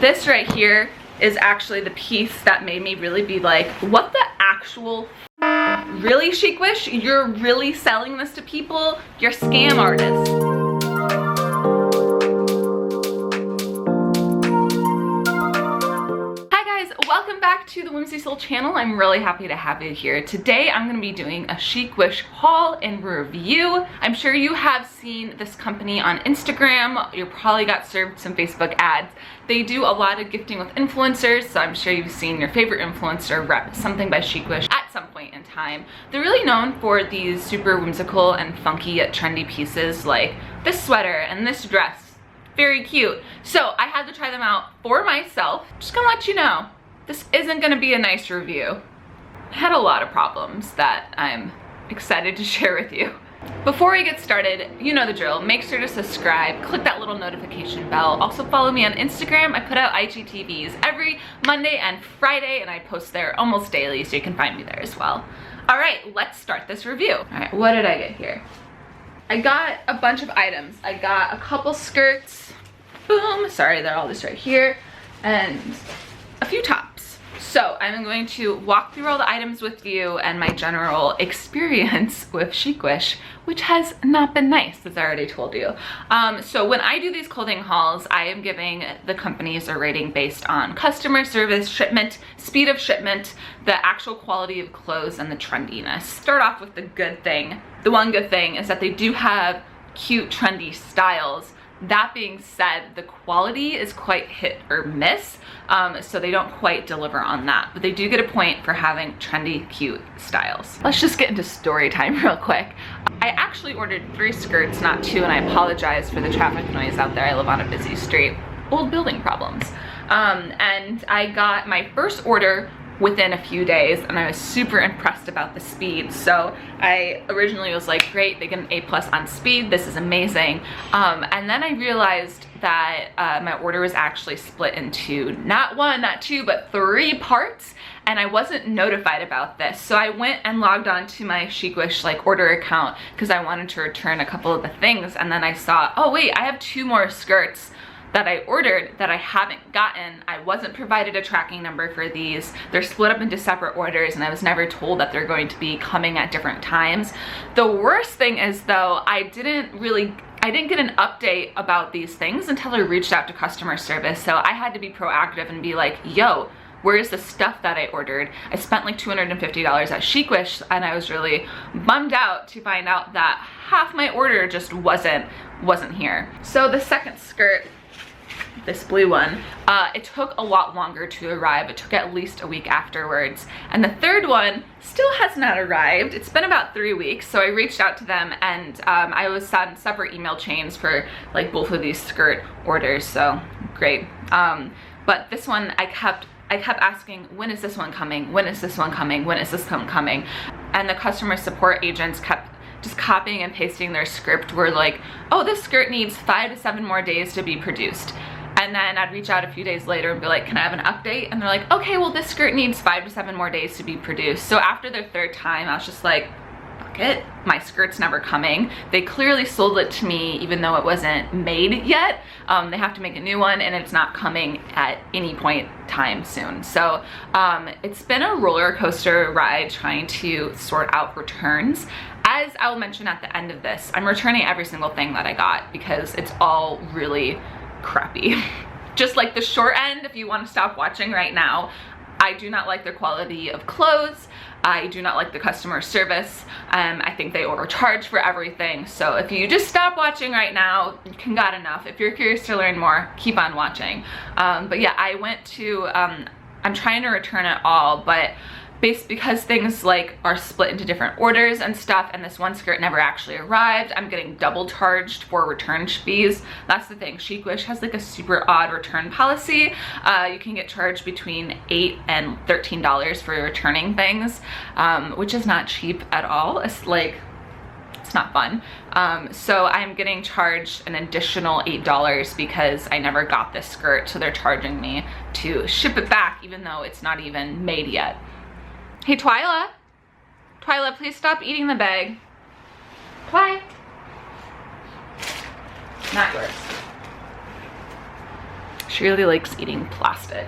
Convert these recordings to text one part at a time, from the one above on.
This right here is actually the piece that made me really be like, what the actual really, Chicwish? You're really selling this to people? You're scam artists. Welcome back to the Whimsy Soul channel. I'm really happy to have you here. Today I'm going to be doing a Chicwish haul and review. I'm sure you have seen this company on Instagram. You probably got served some Facebook ads. They do a lot of gifting with influencers, so I'm sure you've seen your favorite influencer rep something by Chicwish at some point in time. They're really known for these super whimsical and funky yet trendy pieces like this sweater and this dress. Very cute. So I had to try them out for myself. Just gonna let you know, this isn't gonna be a nice review. I had a lot of problems that I'm excited to share with you. Before we get started, you know the drill. Make sure to subscribe, click that little notification bell. Also follow me on Instagram. I put out IGTVs every Monday and Friday, and I post there almost daily, so you can find me there as well. All right, let's start this review. All right, what did I get here? I got a bunch of items. I got a couple skirts, boom, sorry, they're all just right here, and a few tops. So I'm going to walk through all the items with you and my general experience with Chicwish, which has not been nice, as I already told you. So when I do these clothing hauls, I am giving the companies a rating based on customer service, shipment, speed of shipment, the actual quality of clothes, and the trendiness. Start off with the good thing. The one good thing is that they do have cute, trendy styles. That being said, the quality is quite hit or miss, so they don't quite deliver on that, but they do get a point for having trendy, cute styles. Let's just get into story time real quick. I actually ordered 3 skirts, not 2, and I apologize for the traffic noise out there. I live on a busy street. Old building problems. And I got my first order within a few days, and I was super impressed about the speed. So I originally was like, great, they get an A+ on speed, this is amazing. And then I realized that my order was actually split into not 1, not 2, but 3 parts, and I wasn't notified about this. So I went and logged on to my Chicwish order account because I wanted to return a couple of the things, and then I saw, oh wait, I have 2 more skirts that I ordered that I haven't gotten. I wasn't provided a tracking number for these. They're split up into separate orders, and I was never told that they're going to be coming at different times. The worst thing is though, I didn't get an update about these things until I reached out to customer service. So I had to be proactive and be like, yo, where's the stuff that I ordered? I spent like $250 at Chicwish, and I was really bummed out to find out that half my order just wasn't here. So the second skirt, this blue one, it took a lot longer to arrive. It took at least a week afterwards. And the third one still has not arrived. It's been about 3 weeks. So I reached out to them, and I was on separate email chains for like both of these skirt orders. So great. But this one, I kept asking, when is this one coming? When is this one coming? When is this one coming? And the customer support agents kept just copying and pasting their script. Were like, oh, this skirt needs 5 to 7 more days to be produced. And then I'd reach out a few days later and be like, can I have an update? And they're like, okay, well, this skirt needs 5 to 7 more days to be produced. So after their 3rd time, I was just like, fuck it, my skirt's never coming. They clearly sold it to me even though it wasn't made yet. They have to make a new one, and it's not coming at any point time soon. So it's been a roller coaster ride trying to sort out returns. As I'll mention at the end of this, I'm returning every single thing that I got because it's all really crappy. Just like the short end, if you want to stop watching right now, I do not like the quality of clothes. I do not like the customer service. I think they overcharge for everything. So if you just stop watching right now, you can got enough. If you're curious to learn more, keep on watching. But yeah, I went to, I'm trying to return it all, but because things like are split into different orders and stuff, and this one skirt never actually arrived, I'm getting double charged for return fees. That's the thing. Chicwish has like a super odd return policy. You can get charged between $8 and $13 for returning things, which is not cheap at all. It's like, it's not fun. So I'm getting charged an additional $8 because I never got this skirt, so they're charging me to ship it back even though it's not even made yet. Hey, Twyla, please stop eating the bag. Twy. Not yours. She really likes eating plastic.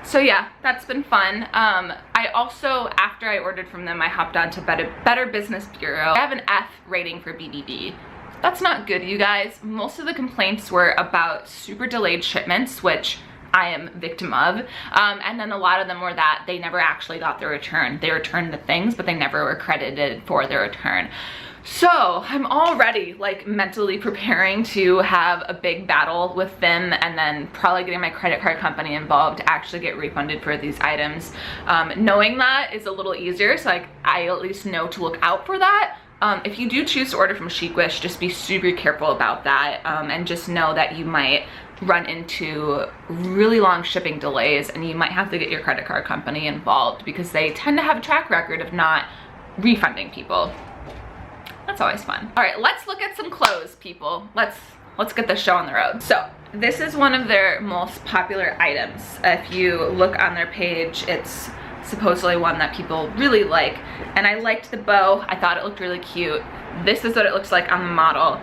So yeah, that's been fun. I also, after I ordered from them, I hopped on to Better Business Bureau. I have an F rating for BBB. That's not good, you guys. Most of the complaints were about super delayed shipments, which I am victim of. And then a lot of them were that they never actually got their return. They returned the things, but they never were credited for their return. So I'm already like mentally preparing to have a big battle with them, and then probably getting my credit card company involved to actually get refunded for these items. Knowing that is a little easier, so like I at least know to look out for that. If you do choose to order from Chicwish, just be super careful about that, and just know that you might run into really long shipping delays, and you might have to get your credit card company involved because they tend to have a track record of not refunding people. That's always fun. All right, let's look at some clothes, people. Let's get this show on the road. So this is one of their most popular items. If you look on their page, it's supposedly one that people really like. And I liked the bow. I thought it looked really cute. This is what it looks like on the model.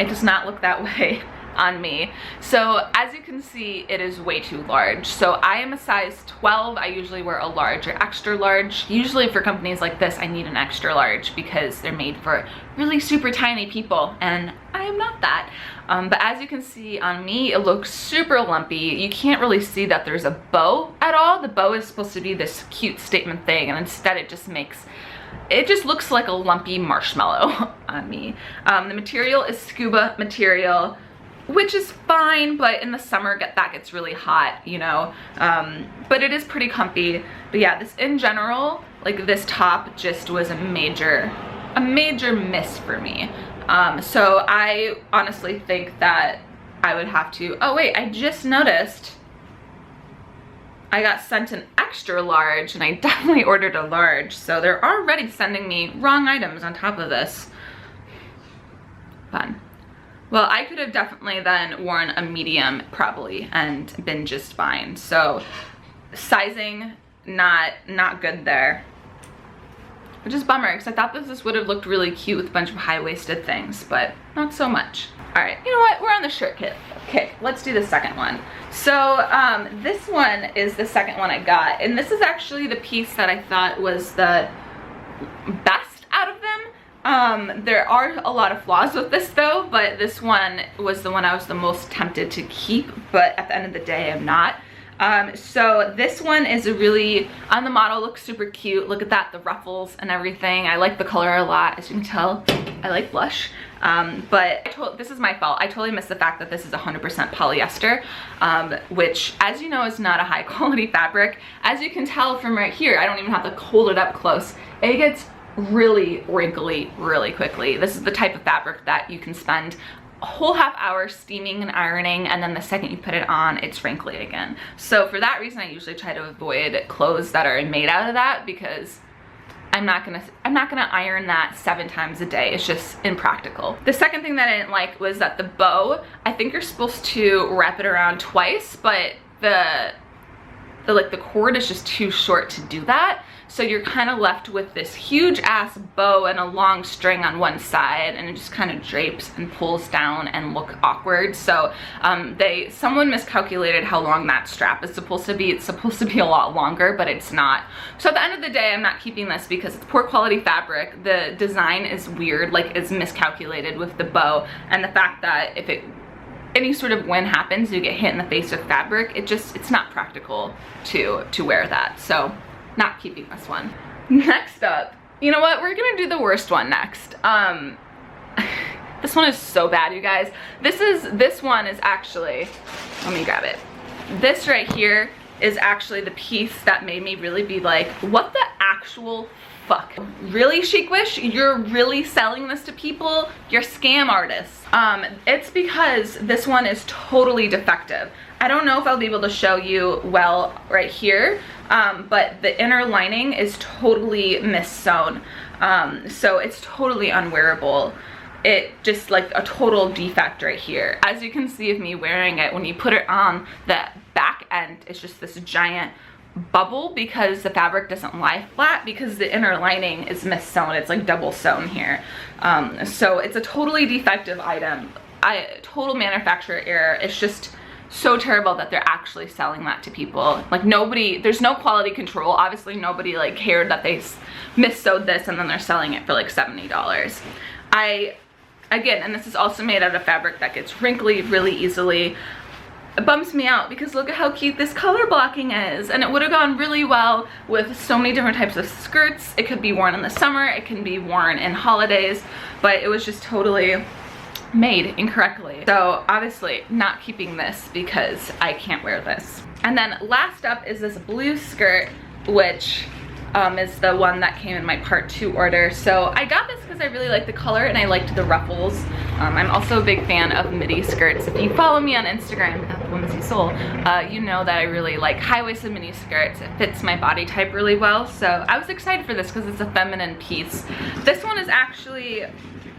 It does not look that way on me. So as you can see, it is way too large. So I am a size 12. I usually wear a large or extra large. Usually for companies like this, I need an extra large because they're made for really super tiny people, and I am not that. But as you can see on me, it looks super lumpy. You can't really see that there's a bow at all. The bow is supposed to be this cute statement thing, and instead it just looks like a lumpy marshmallow on me. The material is scuba material, which is fine, but in the summer that gets really hot, you know. But it is pretty comfy. But yeah, this in general, like this top just was a major miss for me. So I honestly think that I would have to, oh wait, I just noticed I got sent an extra large, and I definitely ordered a large. So they're already sending me wrong items on top of this. Fun. Well, I could have definitely then worn a medium probably and been just fine. So sizing, not good there. Which is a bummer, because I thought this would have looked really cute with a bunch of high-waisted things, but not so much. All right, you know what? We're on the shirt kit. Okay, let's do the second one. So this one is the second one I got, and this is actually the piece that I thought was the best out of them. There are a lot of flaws with this though, but this one was the one I was the most tempted to keep, but at the end of the day, I'm not. So this one is a really, on the model, looks super cute. Look at that, the ruffles and everything. I like the color a lot. As you can tell, I like blush. But this is my fault. I totally missed the fact that this is 100% polyester, which, as you know, is not a high quality fabric. As you can tell from right here, I don't even have to hold it up close. It gets really wrinkly really quickly. This is the type of fabric that you can spend a whole half hour steaming and ironing, and then the second you put it on, it's wrinkly again. So for that reason, I usually try to avoid clothes that are made out of that, because I'm not gonna iron that 7 times a day. It's just impractical. The second thing that I didn't like was that the bow, I think you're supposed to wrap it around twice, but the cord is just too short to do that. So you're kind of left with this huge ass bow and a long string on one side, and it just kind of drapes and pulls down and look awkward. So someone miscalculated how long that strap is supposed to be. It's supposed to be a lot longer, but it's not. So at the end of the day, I'm not keeping this because it's poor quality fabric. The design is weird, like it's miscalculated with the bow, and the fact that if any sort of wind happens, you get hit in the face with fabric, it's not practical to wear that. So not keeping this one. Next up, you know what? We're gonna do the worst one next. This one is so bad, you guys. This one is actually, let me grab it. This right here is actually the piece that made me really be like, what the actual fuck? Really, Chicwish? You're really selling this to people? You're scam artists. It's because this one is totally defective. I don't know if I'll be able to show you well right here, but the inner lining is totally missewn. So it's totally unwearable. It just like a total defect right here. As you can see of me wearing it, when you put it on, the back end is just this giant bubble because the fabric doesn't lie flat because the inner lining is missewn. It's like double sewn here. So it's a totally defective item. Total manufacturer error. It's just so terrible that they're actually selling that to people. Like nobody, there's no quality control. Obviously nobody like cared that they mis-sewed this and then they're selling it for like $70. Again, and this is also made out of fabric that gets wrinkly really easily. It bums me out because look at how cute this color blocking is, and it would have gone really well with so many different types of skirts. It could be worn in the summer, it can be worn in holidays, but it was just totally made incorrectly. So obviously not keeping this because I can't wear this. And then last up is this blue skirt, which is the one that came in my part 2 order. So I got this because I really liked the color and I liked the ruffles. I'm also a big fan of midi skirts. If you follow me on Instagram at Whimsy Soul, you know that I really like high-waisted mini skirts. It fits my body type really well. So I was excited for this because it's a feminine piece. This one is actually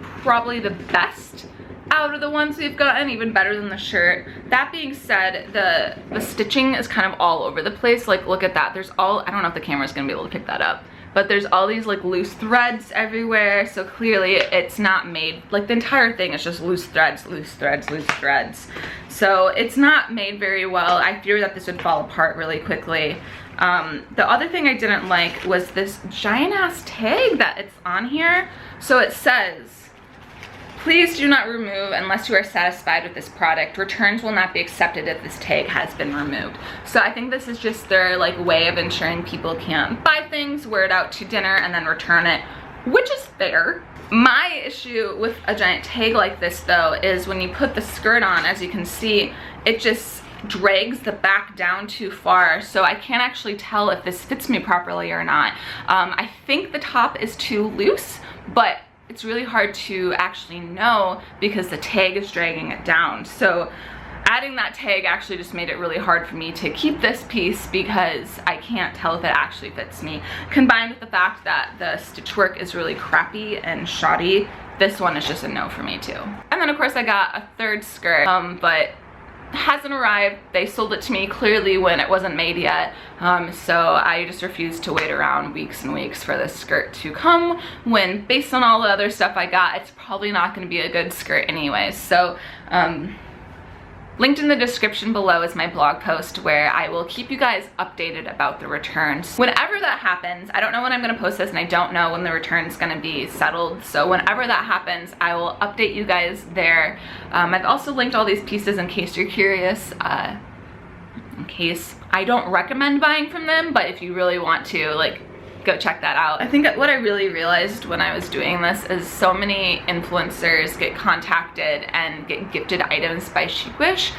probably the best out of the ones we've gotten, even better than the shirt. That being said, the stitching is kind of all over the place. Like look at that, there's all, I don't know if the camera's gonna be able to pick that up, but there's all these like loose threads everywhere. So clearly it's not made, like the entire thing is just loose threads, loose threads, loose threads. So it's not made very well. I fear that this would fall apart really quickly. The other thing I didn't like was this giant ass tag that it's on here. So it says, please do not remove unless you are satisfied with this product. Returns will not be accepted if this tag has been removed. So I think this is just their like way of ensuring people can't buy things, wear it out to dinner, and then return it, which is fair. My issue with a giant tag like this though is when you put the skirt on, as you can see, it just drags the back down too far, so I can't actually tell if this fits me properly or not. I think the top is too loose, but it's really hard to actually know because the tag is dragging it down. So adding that tag actually just made it really hard for me to keep this piece because I can't tell if it actually fits me. Combined with the fact that the stitch work is really crappy and shoddy, this one is just a no for me too. And then of course I got a third skirt, but hasn't arrived. They sold it to me clearly when it wasn't made yet, so I just refused to wait around weeks and weeks for this skirt to come when, based on all the other stuff I got, it's probably not going to be a good skirt anyway. So linked in the description below is my blog post where I will keep you guys updated about the returns. Whenever that happens, I don't know when I'm gonna post this and I don't know when the return's gonna be settled. So whenever that happens, I will update you guys there. I've also linked all these pieces in case you're curious, in case I don't recommend buying from them, but if you really want to, like, go check that out. I think what I really realized when I was doing this is so many influencers get contacted and get gifted items by Chicwish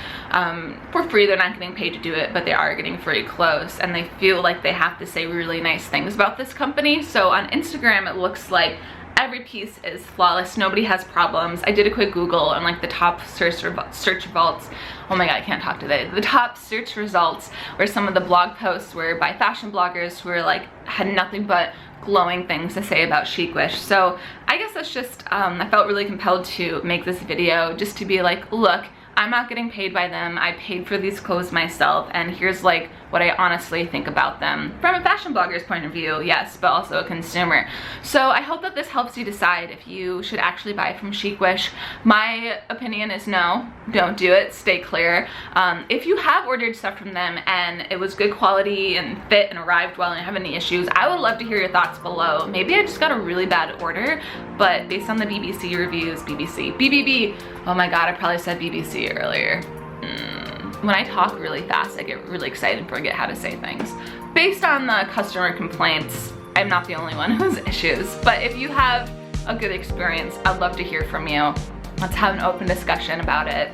for free. They're not getting paid to do it, but they are getting free clothes, and they feel like they have to say really nice things about this company. So on Instagram, it looks like every piece is flawless, nobody has problems. I did a quick Google and like the top search results, oh my god, I can't talk today. The top search results were some of the blog posts were by fashion bloggers who were like, had nothing but glowing things to say about Chicwish. So I guess that's just, I felt really compelled to make this video just to be like, look, I'm not getting paid by them. I paid for these clothes myself, and here's like what I honestly think about them from a fashion blogger's point of view, yes, but also a consumer. So I hope that this helps you decide if you should actually buy from Chicwish. My opinion is no, don't do it, stay clear. If you have ordered stuff from them and it was good quality and fit and arrived well and have any issues, I would love to hear your thoughts below. Maybe I just got a really bad order, but based on the BBC reviews, BBB, oh my god, I probably said BBC earlier. When I talk really fast, I get really excited and forget how to say things. Based on the customer complaints, I'm not the only one who has issues, but if you have a good experience, I'd love to hear from you. Let's have an open discussion about it.